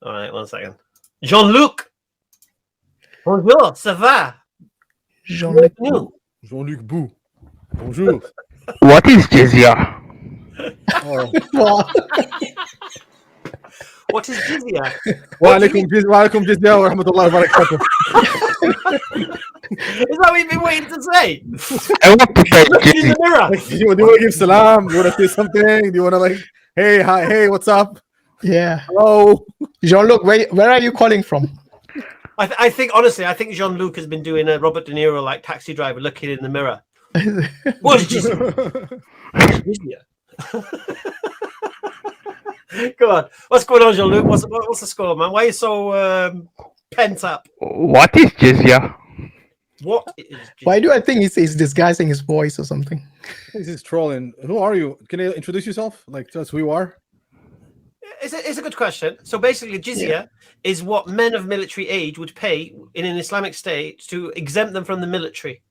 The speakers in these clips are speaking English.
All right, 1 second. Jean-Luc. Bonjour, ça va? Jean-Luc Bienvenue. Bou. Jean-Luc Bou. Bonjour. What is Jizya? Oh. What is Jizya? Walaikum Jizya wa rahmatullahi wa barakatuh. Is that what you've been waiting to say? I want to say Look in the Jizya. mirror. Like, do you want to give salam? Do you want to say something? Do you want to like, hey, hi, hey, what's up? Yeah. Hello. Jean-Luc, where are you calling from? I think, honestly, I think Jean-Luc has been doing a Robert De Niro like Taxi Driver, looking in the mirror. What is Jizya? Jizya. Go on. What's going on, Jean-Luc? What's the score, man? Why are you so pent up? What is Jizya? What is Jizya? Why do I think he's disguising his voice or something? This is trolling. Who are you? Can you introduce yourself? Like, that's who you are? It's a good question. So basically, jizya is what men of military age would pay in an Islamic state to exempt them from the military.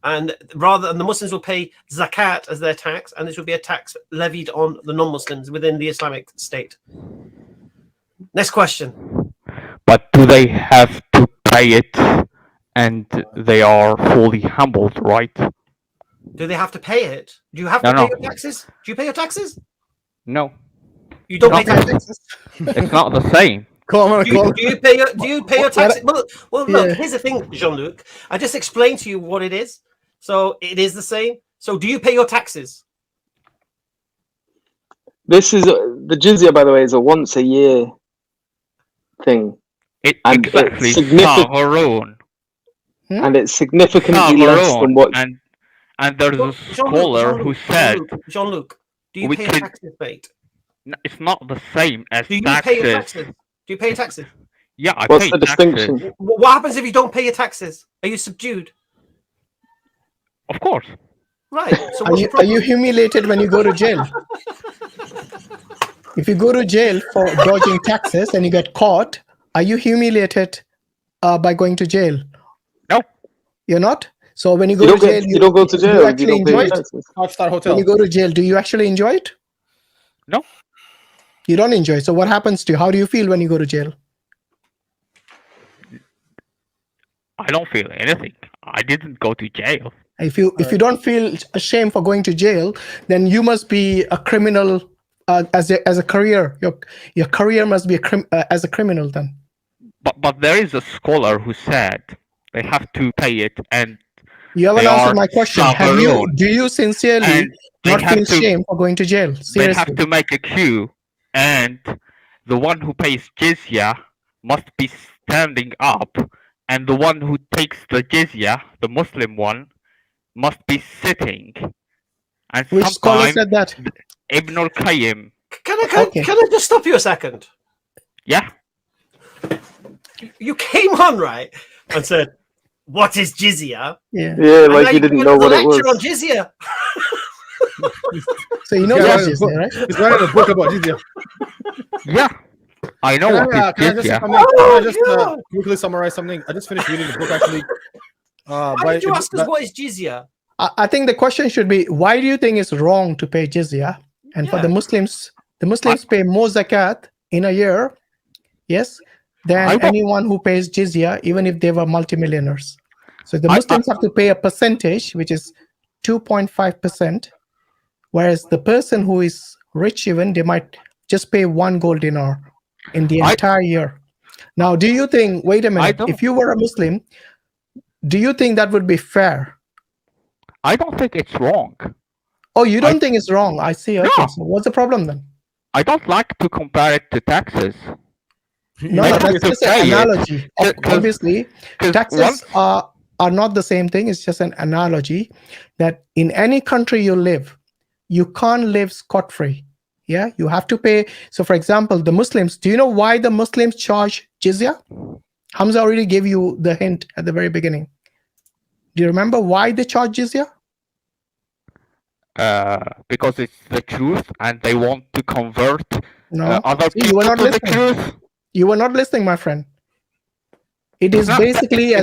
And the Muslims will pay zakat as their tax, and this would be a tax levied on the non-Muslims within the Islamic state. Next question. But do they have to pay it and they are fully humbled, right? Do they have to pay it? Do you have to pay your taxes? Do you pay your taxes? No. You don't Not pay taxes? It's not the same. Do you pay your taxes? Well, look, here's the thing, Jean-Luc. I just explained to you what it is. So it is the same. So do you pay your taxes? This is the jizya, by the way, is a once a year thing. Exactly. And it's significantly less than what. And there's a scholar who said, Jean-Luc, do you pay your taxes, mate? No, it's not the same as do you taxes. Pay your taxes? Do you pay your taxes? Yeah, I What's pay the distinction? taxes. What happens if you don't pay your taxes? Are you subdued? Of course. Right. So are you humiliated when you go to jail? If you go to jail for dodging taxes and you get caught, are you humiliated by going to jail? No. You're not? So when you go to jail, you don't go to jail. You actually enjoy it? Five-star hotel. When you go to jail, do you actually enjoy it? No. You don't enjoy it. So what happens to you? How do you feel when you go to jail? I don't feel anything. I didn't go to jail. If you don't feel ashamed for going to jail, then you must be a criminal as a career. Your career must be as a criminal then. But there is a scholar who said they have to pay it, and you haven't answered my question. Do you sincerely not feel shame for going to jail? Seriously. They have to make a queue, and the one who pays jizya must be standing up, and the one who takes the jizya, the Muslim one, must be sitting. And which scholar said that? Ibn al-Qayyim. Can I just stop you a second? Yeah. You came on, right, and said, what is jizya? Yeah, like you didn't know what it was. On jizya. So you know what jizya, right? He's writing a book about jizya. Yeah. I know what can I just quickly summarize something? I just finished reading the book, actually. Why did you ask us what is jizya? I think the question should be, why do you think it's wrong to pay jizya? And for the Muslims pay more zakat in a year, yes, than anyone who pays jizya, even if they were multimillionaires. So the Muslims have to pay a percentage, which is 2.5%, whereas the person who is rich, even, they might just pay 1 gold dinar in the entire year. Now, do you think, wait a minute, if you were a Muslim, do you think that would be fair? I don't think it's wrong. Oh, you don't think it's wrong? I see. Okay, no. So what's the problem then? I don't like to compare it to taxes. No, that's just an analogy. Obviously, taxes are not the same thing. It's just an analogy that in any country you live, you can't live scot-free. Yeah, you have to pay. So, for example, the Muslims, do you know why the Muslims charge jizya? Hamza already gave you the hint at the very beginning. Do you remember why they charge jizya? Because it's the truth and they want to convert other you were people not to listening. the truth. You were not listening, my friend. It is basically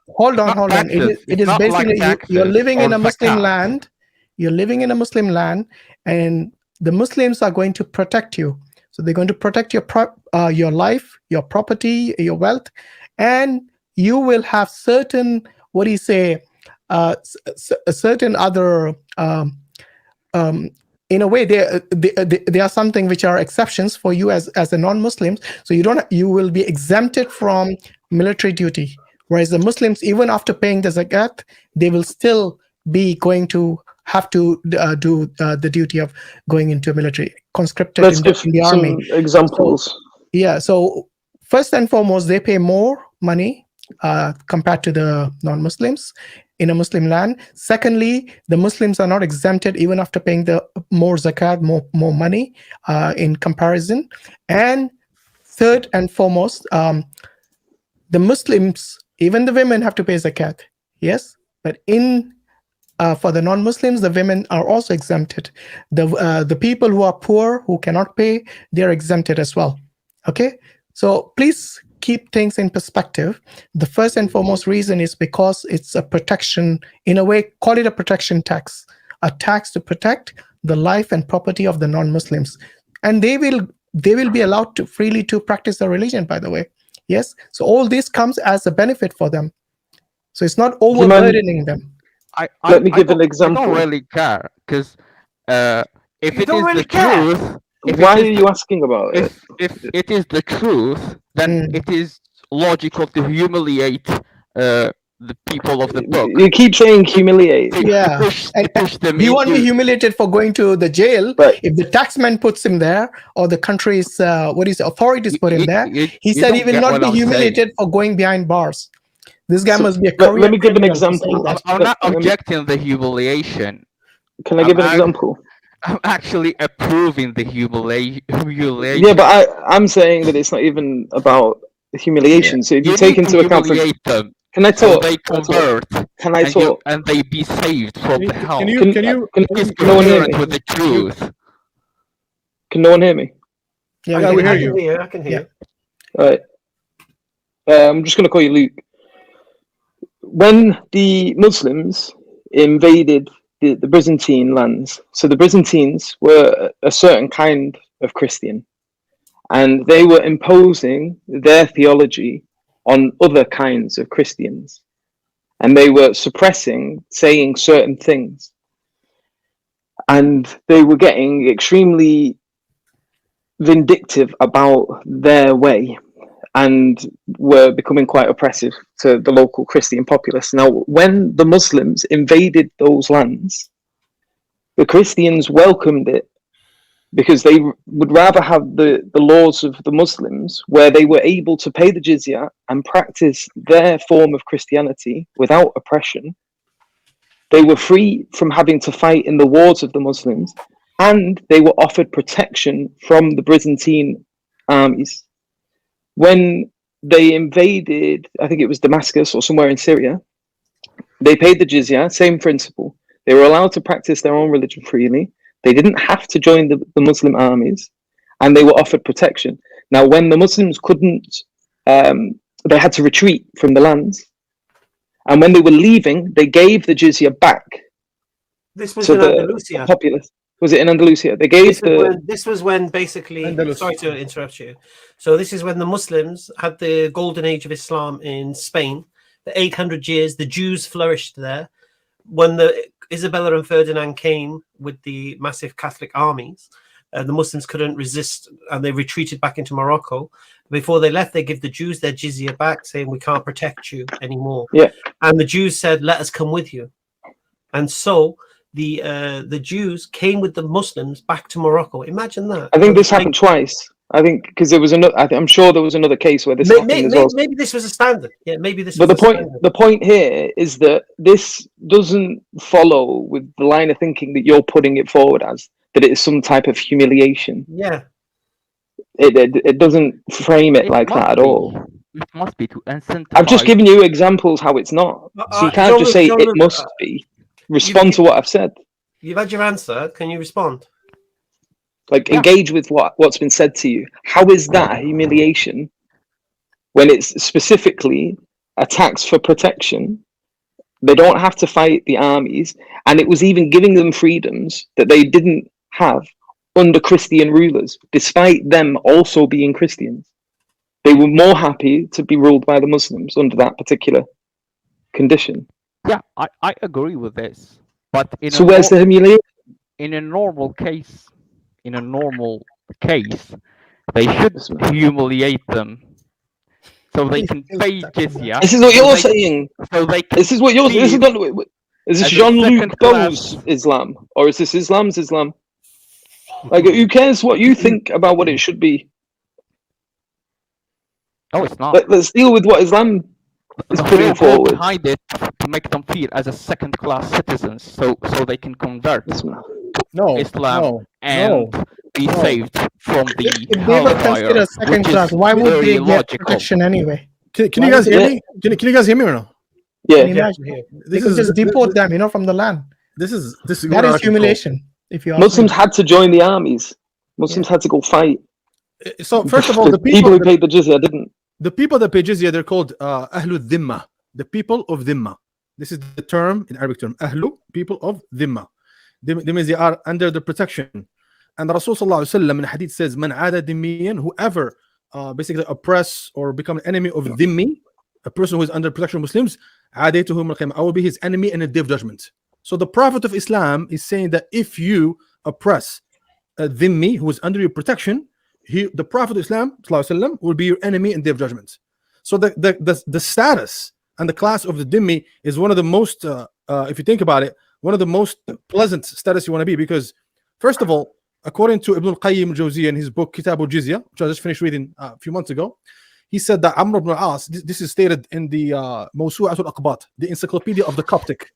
hold on. It is basically you're living in a Muslim land. You're living in a Muslim land, and the Muslims are going to protect you. So they're going to protect your life, your property, your wealth, and you will have certain, what do you say, certain other, in a way, they are something which are exceptions for you as a non-Muslims. So you will be exempted from military duty. Whereas the Muslims, even after paying the zakat, they will still be going to have to do the duty of going into military, conscripted Let's in give the some army. examples. Yeah, so first and foremost, they pay more money compared to the non-Muslims in a Muslim land. Secondly, the Muslims are not exempted even after paying the more zakat, more money in comparison. And third and foremost, the Muslims, even the women, have to pay zakat. Yes, but for the non-Muslims, the women are also exempted. The people who are poor, who cannot pay, they are exempted as well. Okay, so please keep things in perspective. The first and foremost reason is because it's a protection, in a way, call it a protection tax, a tax to protect the life and property of the non-Muslims, and they will be allowed to freely to practice their religion. By the way, yes. So all this comes as a benefit for them. So it's not overburdening them. Let me give an example. I don't really care because if You it don't is really the care? truth, Why are you asking about it? if it is the truth, then Mm. it is logical to humiliate the people of the book. You keep saying humiliate. Yeah. To push them He won't be into. humiliated for going to the jail Right. if the taxman puts him there or the country's authorities put him there. He said he will not be humiliated for going behind bars. This guy must be a career. Let me give an criminal for saying example. that. I'm not objecting the humiliation. Can I give an example? I'm actually approving the humiliation. Yeah, but I'm saying that it's not even about humiliation. So if you take into account, them, can I so talk? they convert, Can I talk? and they be saved from the hell. Can no one hear me? With the truth. Can no one hear me? Yeah, we hear I you. can hear. I can hear. All right. I'm just going to call you Luke. When the Muslims invaded the Byzantine lands, so the Byzantines were a certain kind of Christian, and they were imposing their theology on other kinds of Christians, and they were suppressing saying certain things, and they were getting extremely vindictive about their way and were becoming quite oppressive to the local Christian populace. Now, when the Muslims invaded those lands, the Christians welcomed it because they would rather have the laws of the Muslims where they were able to pay the jizya and practice their form of Christianity without oppression. They were free from having to fight in the wars of the Muslims, and they were offered protection from the Byzantine armies. When they invaded, I think it was Damascus or somewhere in Syria, they paid the jizya, same principle. They were allowed to practice their own religion freely. They didn't have to join the Muslim armies, and they were offered protection. Now, when the Muslims couldn't, they had to retreat from the lands. And when they were leaving, they gave the jizya back. This was to in the Andalusia. populace. Was it in Andalusia? They gave this was when basically. Andalus. Sorry to interrupt you. So this is when the Muslims had the golden age of Islam in Spain. The 800 years, the Jews flourished there. When the Isabella and Ferdinand came with the massive Catholic armies, the Muslims couldn't resist and they retreated back into Morocco. Before they left, they give the Jews their jizya back, saying we can't protect you anymore. Yeah. And the Jews said, "Let us come with you." And so the Jews came with the Muslims back to Morocco. Imagine that. I think this happened twice. I think because there was another. I'm sure there was another case where this happened as well. Maybe this was a standard. Yeah, maybe this. But the point here is that this doesn't follow with the line of thinking that you're putting it forward as that it is some type of humiliation. Yeah. It doesn't frame it like that at all. It must be to incentivize. I've just given you examples how it's not. So you can't just say it must be. Respond to what I've said. You've had your answer. Can you respond? Engage with what's been said to you. How is that a humiliation when it's specifically a tax for protection? They don't have to fight the armies, and it was even giving them freedoms that they didn't have under Christian rulers, despite them also being Christians. They were more happy to be ruled by the Muslims under that particular condition. Yeah, I agree with this. But So where's the humiliation? in a normal case, they should humiliate them so they can pay jizya. This is what you're saying. So they can This is what you're. This is live not. Is this as a Jean-Luc second Bo's class. Islam, or is this Islam's Islam? Like, who cares what you think about what it should be? No, it's not. Let's deal with what Islam is The putting whole goal forward. behind it to make them feel as a second class citizens, so they can convert No, Islam no, and no. be no. saved from the If they were hellfire, considered second which class, is why would very they get logical. protection anyway? Can Why you guys would hear they- me? Can you guys hear me or no? Yeah. Can you imagine? They could just deport them, from the land. This is That is out of control. humiliation. If you ask Muslims me. had to join the armies. Muslims had to go fight. So first of all, the the people people who paid the jizya didn't. the people that pay jizya, they're called Ahlu Dhimma, the people of Dhimma. This is the term in Arabic term. Ahlu, people of Dhimma. They means they are under the protection. And the Rasul sallallahu alaihi wasallam in hadith says, "Man ada dhimmiyan," whoever basically oppress or become an enemy of dhimmi, a person who is under protection of Muslims, adaytuhum al-qiyamah, I will be his enemy in a day of judgment. So the Prophet of Islam is saying that if you oppress a dhimmi who is under your protection, the Prophet of Islam sallallahu alaihi wasallam, will be your enemy in day of judgment. So the status and the class of the dhimmi is one of the most, if you think about it, one of the most pleasant status you want to be, because first of all, according to Ibn al-Qayyim al-Jawziyya in his book Kitab al-Jizya, which I just finished reading a few months ago, he said that Amr ibn al-As, this is stated in the Mawsu'at al-Aqbat, the encyclopedia of the Coptic.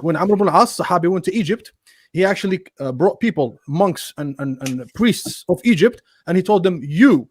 When Amr ibn al-As, Sahabi, went to Egypt, he actually brought people, monks and priests of Egypt, and he told them, you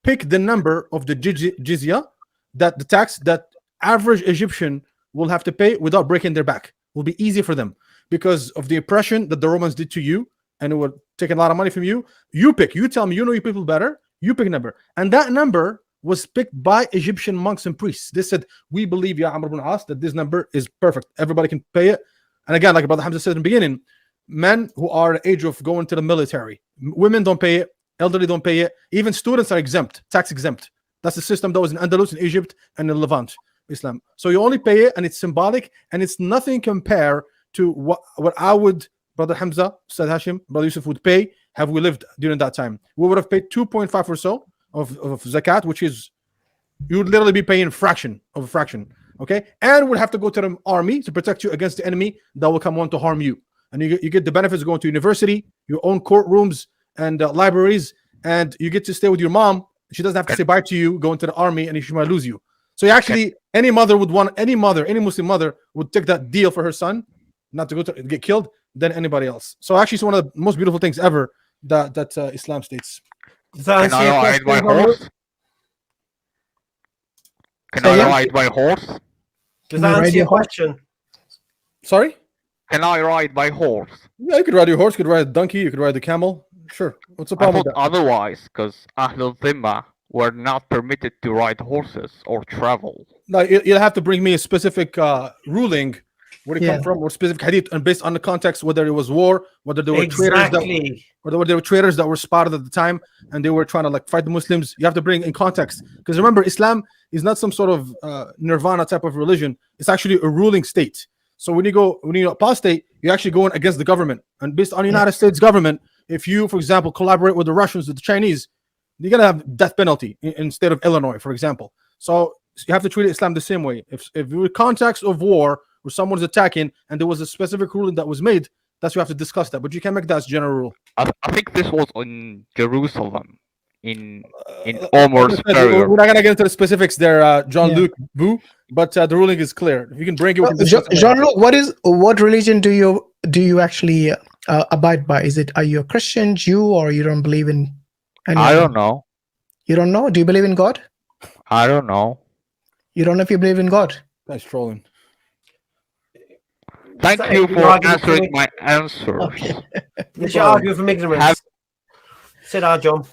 pick the number of the jizya, that the tax that average Egyptian will have to pay without breaking their back. Will be easy for them because of the oppression that the Romans did to you, and it would take a lot of money from you. You pick, you tell me, you know your people better, you pick a number. And that number was picked by Egyptian monks and priests. They said, we believe, Ya Amr ibn al-As, that this number is perfect. Everybody can pay it. And again, like Brother Hamza said in the beginning, men who are at the age of going to the military, women don't pay it, elderly don't pay it, even students are exempt, tax exempt. That's the system that was in Andalus, in Egypt, and in Levant, Islam. So you only pay it, and it's symbolic, and it's nothing compared to what I would, Brother Hamza, Ustad Hashim, Brother Yusuf, would pay have we lived during that time. We would have paid 2.5 or so of zakat, which is, you would literally be paying fraction of a fraction, okay? And would have to go to the army to protect you against the enemy that will come on to harm you. And you get the benefits of going to university, your own courtrooms and libraries, and you get to stay with your mom. She doesn't have to say bye to you, going to the army, and she might lose you. So actually, any Muslim mother would take that deal for her son, not to go to get killed, than anybody else. So actually, it's one of the most beautiful things ever that Islam states. Does that Can answer I your ride my question, horse? Can I ride my horse? Does that answer your question? Sorry? Can I ride my horse? Yeah, you could ride your horse, you could ride a donkey, you could ride the camel. Sure. What's the I problem thought with that? otherwise, because Ahlul Dhimma were not permitted to ride horses or travel. No, you'll have to bring me a specific ruling, where it come from, or specific hadith, and based on the context, whether it was war, whether there were traitors that were spotted at the time, and they were trying to fight the Muslims. You have to bring in context, because remember, Islam is not some sort of nirvana type of religion. It's actually a ruling state. So when you apostate, you're actually going against the government, and based on the United States government, if you, for example, collaborate with the Russians, with the Chinese, you're gonna have death penalty in state of Illinois, for example. So you have to treat Islam the same way. If you're in context of war, where someone's attacking and there was a specific ruling that was made, that's you have to discuss that. But you can't make that as general rule. I think this was in Jerusalem, in Omar's We're period. not gonna get into the specifics there, Jean-Luc Boo, but the ruling is clear. If you can bring it, we can discuss it. Jean-Luc, what religion do you actually abide by? Are you a Christian, Jew, or you don't believe in anything? I don't know. You don't know? Do you believe in God? I don't know. You don't know if you believe in God? That's trolling. Thank you for answering my answers. You should argue from ignorance. Sit down, John.